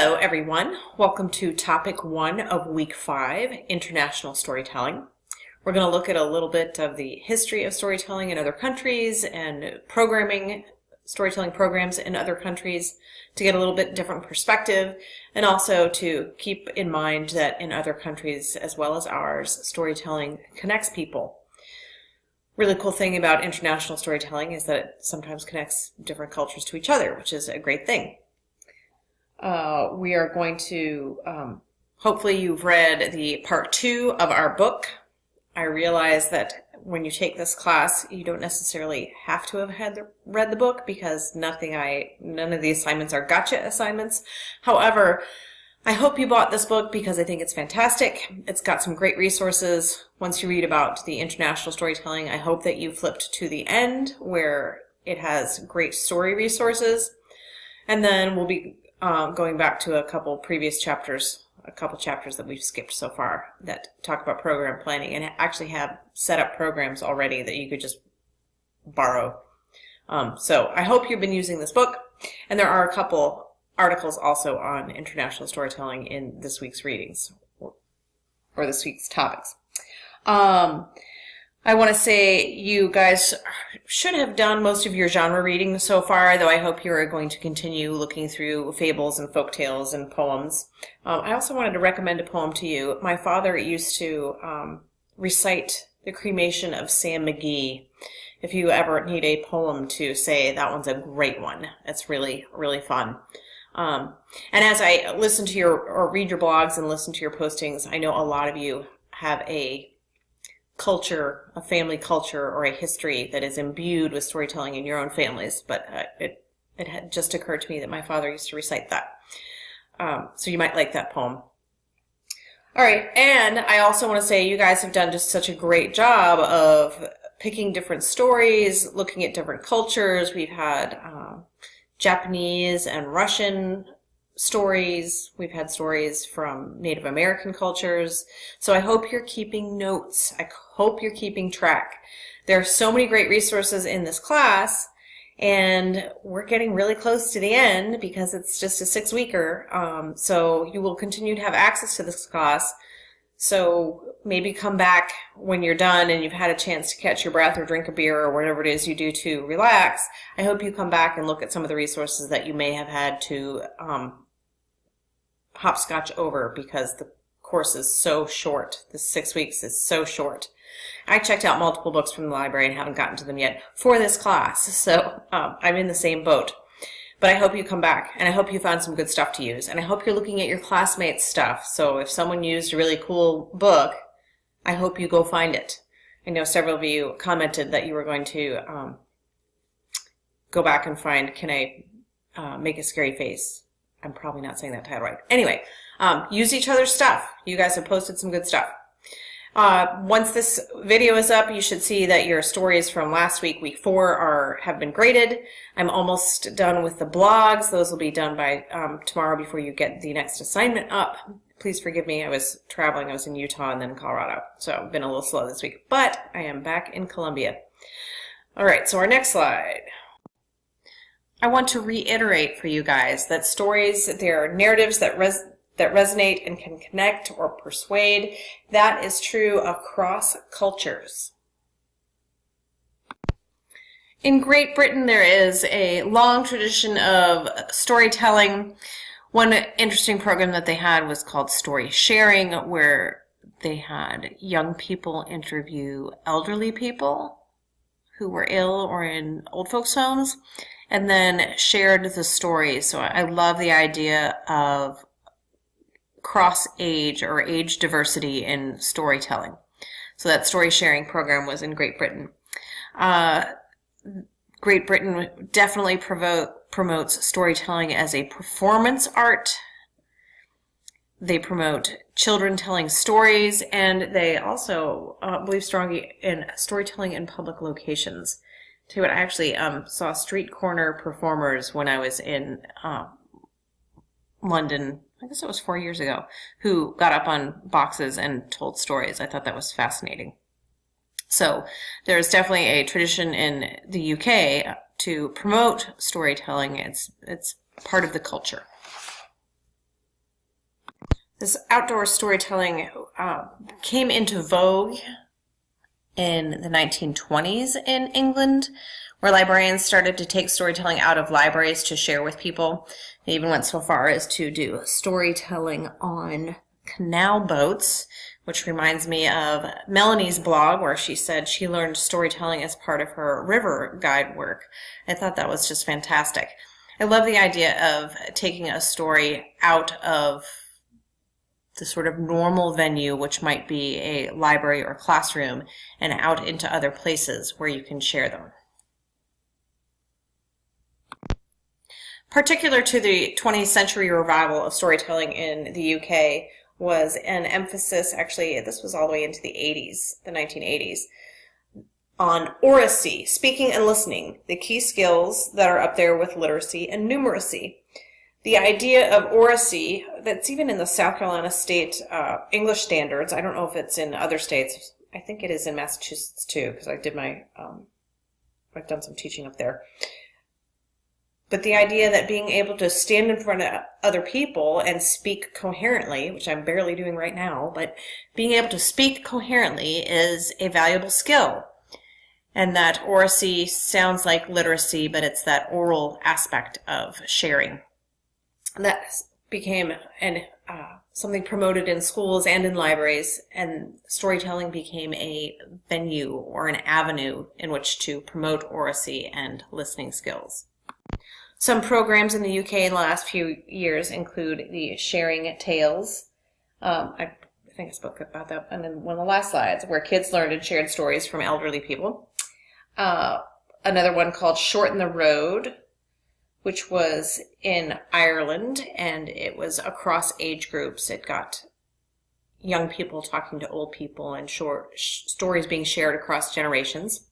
Hello everyone, welcome to topic 1 of week 5, International Storytelling. We're going to look at a little bit of the history of storytelling in other countries and storytelling programs in other countries to get a little bit different perspective, and also to keep in mind that in other countries as well as ours, storytelling connects people. Really cool thing about international storytelling is that it sometimes connects different cultures to each other, which is a great thing. We are going to, hopefully you've read the part 2 of our book. I realize that when you take this class, you don't necessarily have to have read the book because none of the assignments are gotcha assignments. However, I hope you bought this book because I think it's fantastic. It's got some great resources. Once you read about the international storytelling, I hope that you flipped to the end where it has great story resources. And then we'll be going back to a couple chapters that we've skipped so far that talk about program planning and actually have set up programs already that you could just borrow. So I hope you've been using this book, and there are a couple articles also on international storytelling in this week's readings or this week's topics. I want to say you guys should have done most of your genre reading so far, though I hope you are going to continue looking through fables and folktales and poems. I also wanted to recommend a poem to you. My father used to recite The Cremation of Sam McGee. If you ever need a poem to say, that one's a great one. It's really, really fun. And as I listen to or read your blogs and listen to your postings, I know a lot of you have a culture, a family culture, or a history that is imbued with storytelling in your own families. But it had just occurred to me that my father used to recite that. So you might like that poem. All right, and I also want to say you guys have done just such a great job of picking different stories, looking at different cultures. We've had Japanese and Russian stories. We've had stories from Native American cultures. So I hope you're keeping notes. I hope you're keeping track. There are so many great resources in this class, and we're getting really close to the end because it's just a 6-weeker. So you will continue to have access to this class. So maybe come back when you're done and you've had a chance to catch your breath or drink a beer or whatever it is you do to relax. I hope you come back and look at some of the resources that you may have had to hopscotch over because the course is so short. The 6 weeks is so short. I checked out multiple books from the library and haven't gotten to them yet for this class, so I'm in the same boat. But I hope you come back, and I hope you found some good stuff to use, and I hope you're looking at your classmates' stuff. So if someone used a really cool book, I hope you go find it. I know several of you commented that you were going to go back and find, can I make a scary face? I'm probably not saying that title right. Anyway, use each other's stuff. You guys have posted some good stuff. Once this video is up, you should see that your stories from last week, week 4, have been graded. I'm almost done with the blogs. Those will be done by tomorrow before you get the next assignment up. Please forgive me. I was traveling. I was in Utah and then Colorado, so I've been a little slow this week. But I am back in Columbia. All right, so our next slide. I want to reiterate for you guys that stories, they're narratives that resonate and can connect or persuade. That is true across cultures. In Great Britain, there is a long tradition of storytelling. One interesting program that they had was called Story Sharing, where they had young people interview elderly people who were ill or in old folks' homes, and then shared the stories. So I love the idea of cross-age or age diversity in storytelling. So that story sharing program was in Great Britain. Great Britain definitely promotes storytelling as a performance art. They promote children telling stories, and they also believe strongly in storytelling in public locations. Tell you what, I actually saw street corner performers when I was in London, I guess it was 4 years ago, who got up on boxes and told stories. I thought that was fascinating. So there's definitely a tradition in the UK to promote storytelling. It's part of the culture. This outdoor storytelling came into vogue in the 1920s in England, where librarians started to take storytelling out of libraries to share with people. They even went so far as to do storytelling on canal boats, which reminds me of Melanie's blog, where she said she learned storytelling as part of her river guide work. I thought that was just fantastic. I love the idea of taking a story out of the sort of normal venue, which might be a library or classroom, and out into other places where you can share them. Particular to the 20th century revival of storytelling in the UK was an emphasis, actually this was all the way into the 80s, the 1980s, on oracy, speaking and listening, the key skills that are up there with literacy and numeracy. The idea of oracy, that's even in the South Carolina State English standards. I don't know if it's in other states. I think it is in Massachusetts too, because I did I've done some teaching up there. But the idea that being able to stand in front of other people and speak coherently, which I'm barely doing right now, but being able to speak coherently is a valuable skill. And that oracy sounds like literacy, but it's that oral aspect of sharing. That became something promoted in schools and in libraries, and storytelling became a venue or an avenue in which to promote oracy and listening skills. Some programs in the UK in the last few years include the Sharing Tales. I think I spoke about that and then one of the last slides, where kids learned and shared stories from elderly people. Another one called Shorten the Road, which was in Ireland, and it was across age groups. It got young people talking to old people and stories being shared across generations.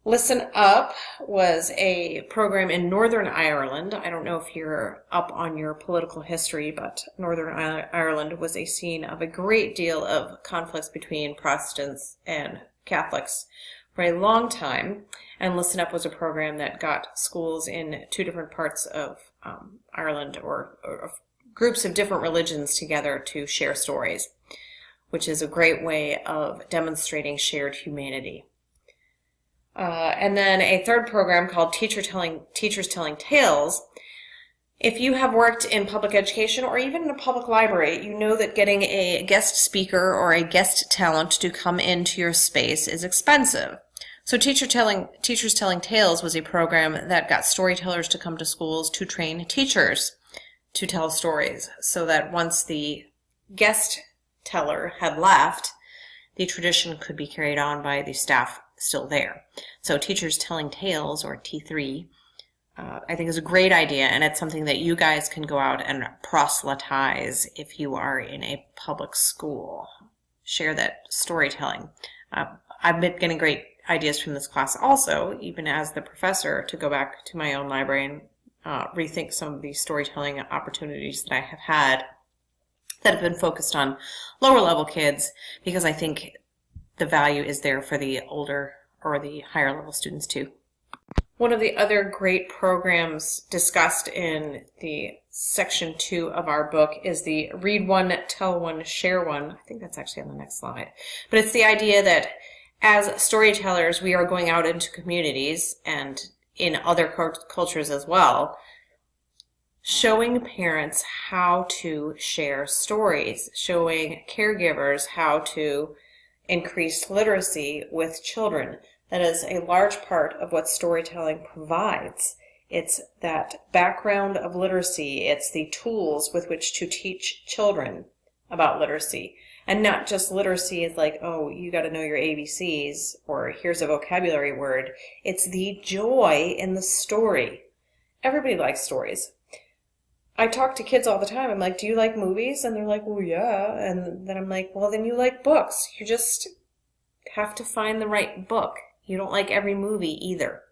Listen Up was a program in Northern Ireland. I don't know if you're up on your political history, but Northern Ireland was a scene of a great deal of conflicts between Protestants and Catholics for a long time. And Listen Up was a program that got schools in two different parts of Ireland or groups of different religions together to share stories, which is a great way of demonstrating shared humanity. And then a third program called Teachers Telling Tales. If you have worked in public education or even in a public library, you know that getting a guest speaker or a guest talent to come into your space is expensive. So Teachers Telling Tales was a program that got storytellers to come to schools to train teachers to tell stories, so that once the guest teller had left, the tradition could be carried on by the staff still there. So Teachers Telling Tales, or T3, I think is a great idea, and it's something that you guys can go out and proselytize if you are in a public school. Share that storytelling. I've been getting great ideas from this class also, even as the professor, to go back to my own library and rethink some of these storytelling opportunities that I have had that have been focused on lower level kids, because I think the value is there for the older or the higher level students too. One of the other great programs discussed in the section 2 of our book is the Read One, Tell One, Share One. I think that's actually on the next slide. But it's the idea that as storytellers, we are going out into communities and in other cultures as well, showing parents how to share stories, showing caregivers how to increase literacy with children. That is a large part of what storytelling provides. It's that background of literacy. It's the tools with which to teach children about literacy. And not just literacy is like, oh, you got to know your ABCs, or here's a vocabulary word. It's the joy in the story. Everybody likes stories. I talk to kids all the time. I'm like, do you like movies? And they're like, well, yeah. And then I'm like, well, then you like books. You just have to find the right book. You don't like every movie either.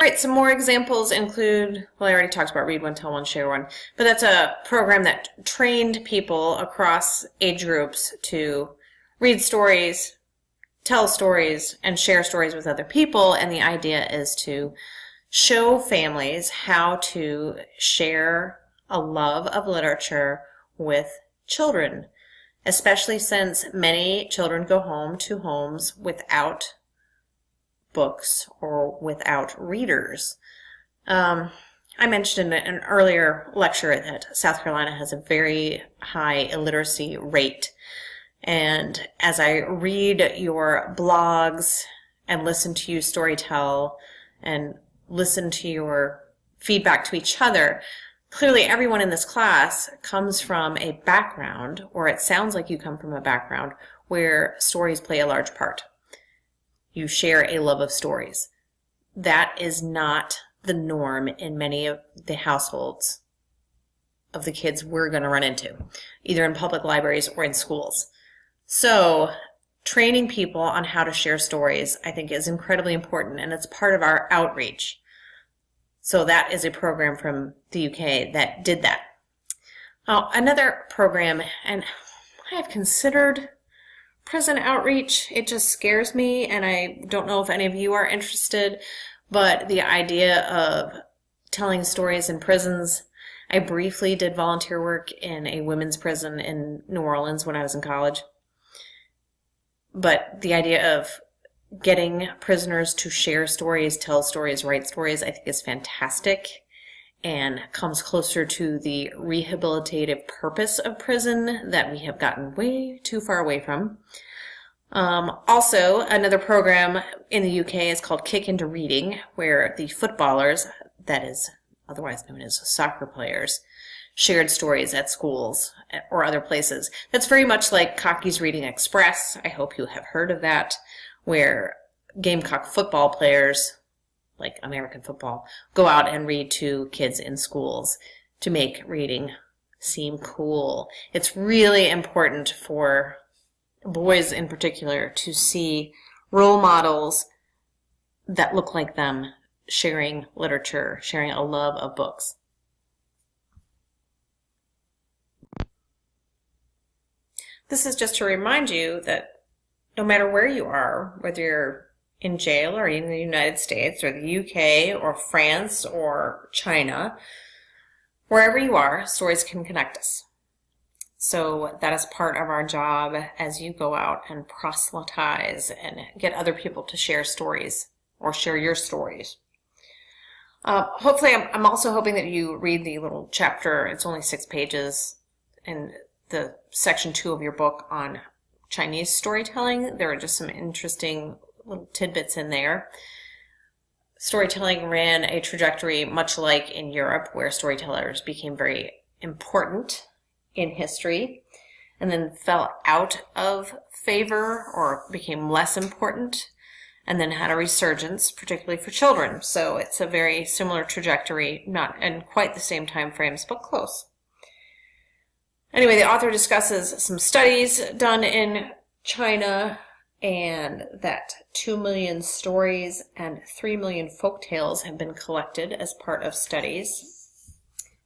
All right, some more examples include, well, I already talked about Read One, Tell One, Share One, but that's a program that trained people across age groups to read stories, tell stories, and share stories with other people. And the idea is to show families how to share a love of literature with children, especially since many children go home to homes without books or without readers. I mentioned in an earlier lecture that South Carolina has a very high illiteracy rate. And as I read your blogs and listen to you storytell and listen to your feedback to each other, clearly everyone in this class comes from a background, or it sounds like you come from a background, where stories play a large part. You share a love of stories. That is not the norm in many of the households of the kids we're going to run into, either in public libraries or in schools. So training people on how to share stories, I think, is incredibly important, and it's part of our outreach. So that is a program from the UK that did that. Another program, and I have considered prison outreach. It just scares me, and I don't know if any of you are interested, but the idea of telling stories in prisons. I briefly did volunteer work in a women's prison in New Orleans when I was in college. But the idea of getting prisoners to share stories, tell stories, write stories, I think is fantastic and comes closer to the rehabilitative purpose of prison that we have gotten way too far away from. Also, another program in the UK is called Kick Into Reading, where the footballers, that is otherwise known as soccer players, shared stories at schools or other places. That's very much like Cocky's Reading Express. I hope you have heard of that, where Gamecock football players, like American football, go out and read to kids in schools to make reading seem cool. It's really important for boys in particular to see role models that look like them sharing literature, sharing a love of books. This is just to remind you that no matter where you are, whether you're in jail or in the United States or the UK or France or China, wherever you are, stories can connect us. So that is part of our job as you go out and proselytize and get other people to share stories or share your stories. Hopefully, I'm also hoping that you read the little chapter. It's only 6 pages in the section 2 of your book on Chinese storytelling. There are just some interesting little tidbits in there. Storytelling ran a trajectory much like in Europe, where storytellers became very important in history and then fell out of favor or became less important and then had a resurgence, particularly for children. So it's a very similar trajectory, not in quite the same time frames, but close. Anyway, the author discusses some studies done in China and that 2 million stories and 3 million folk tales have been collected as part of studies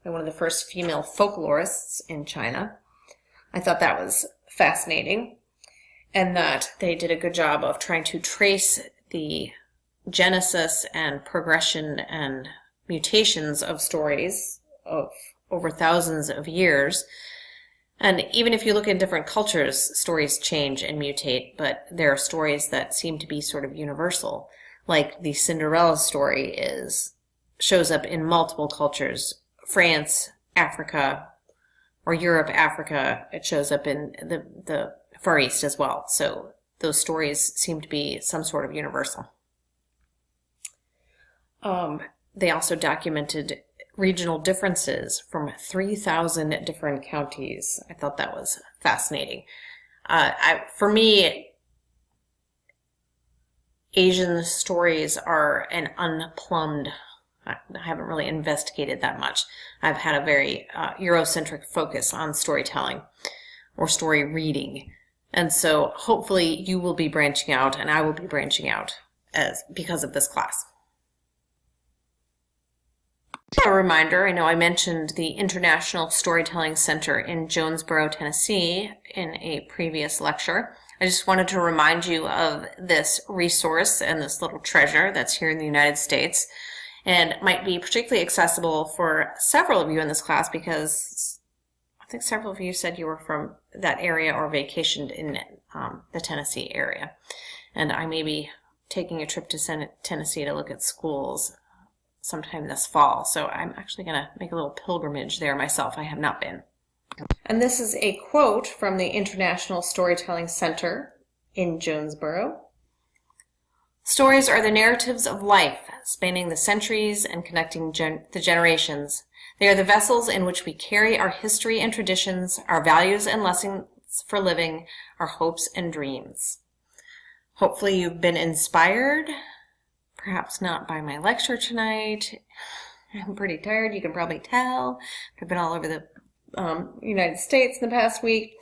by one of the first female folklorists in China. I thought that was fascinating, and that they did a good job of trying to trace the genesis and progression and mutations of stories of over thousands of years. And even if you look in different cultures, stories change and mutate, but there are stories that seem to be sort of universal, like the Cinderella story shows up in multiple cultures. France, Africa, or Europe, Africa, it shows up in the Far East as well. So those stories seem to be some sort of universal. They also documented regional differences from 3,000 different counties. I thought that was fascinating. For me, Asian stories are an unplumbed. I haven't really investigated that much. I've had a very Eurocentric focus on storytelling or story reading. And so hopefully you will be branching out and I will be branching out because of this class. A reminder, I know I mentioned the International Storytelling Center in Jonesboro, Tennessee in a previous lecture. I just wanted to remind you of this resource and this little treasure that's here in the United States. and might be particularly accessible for several of you in this class because I think several of you said you were from that area or vacationed in the Tennessee area. And I may be taking a trip to Tennessee to look at schools sometime this fall. So I'm actually going to make a little pilgrimage there myself. I have not been. And this is a quote from the International Storytelling Center in Jonesboro. Stories are the narratives of life, spanning the centuries and connecting the generations. They are the vessels in which we carry our history and traditions, our values and lessons for living, our hopes and dreams. Hopefully you've been inspired, perhaps not by my lecture tonight. I'm pretty tired, you can probably tell. I've been all over the United States in the past week.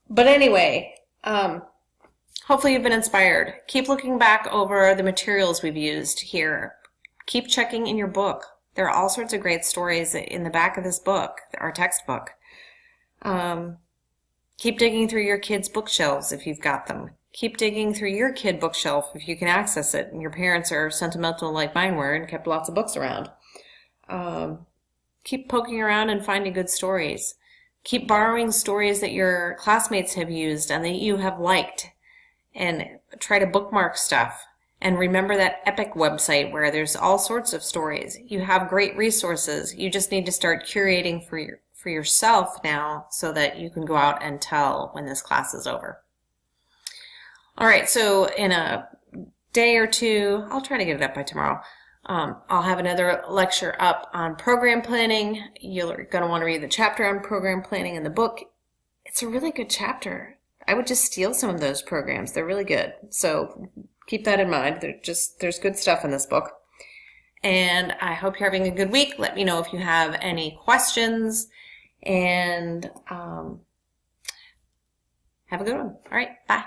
But anyway, hopefully you've been inspired. Keep looking back over the materials we've used here. Keep checking in your book. There are all sorts of great stories in the back of this book, our textbook. Keep digging through your kids' bookshelves if you've got them. Keep digging through your kid bookshelf if you can access it and your parents are sentimental like mine were and kept lots of books around. Keep poking around and finding good stories. Keep borrowing stories that your classmates have used and that you have liked, and try to bookmark stuff. And remember that Epic website where there's all sorts of stories. You have great resources. You just need to start curating for yourself now so that you can go out and tell when this class is over. All right, so in a day or two, I'll try to get it up by tomorrow. I'll have another lecture up on program planning. You're going to want to read the chapter on program planning in the book. It's a really good chapter. I would just steal some of those programs. They're really good. So keep that in mind. There's good stuff in this book. And I hope you're having a good week. Let me know if you have any questions. And have a good one. All right, bye.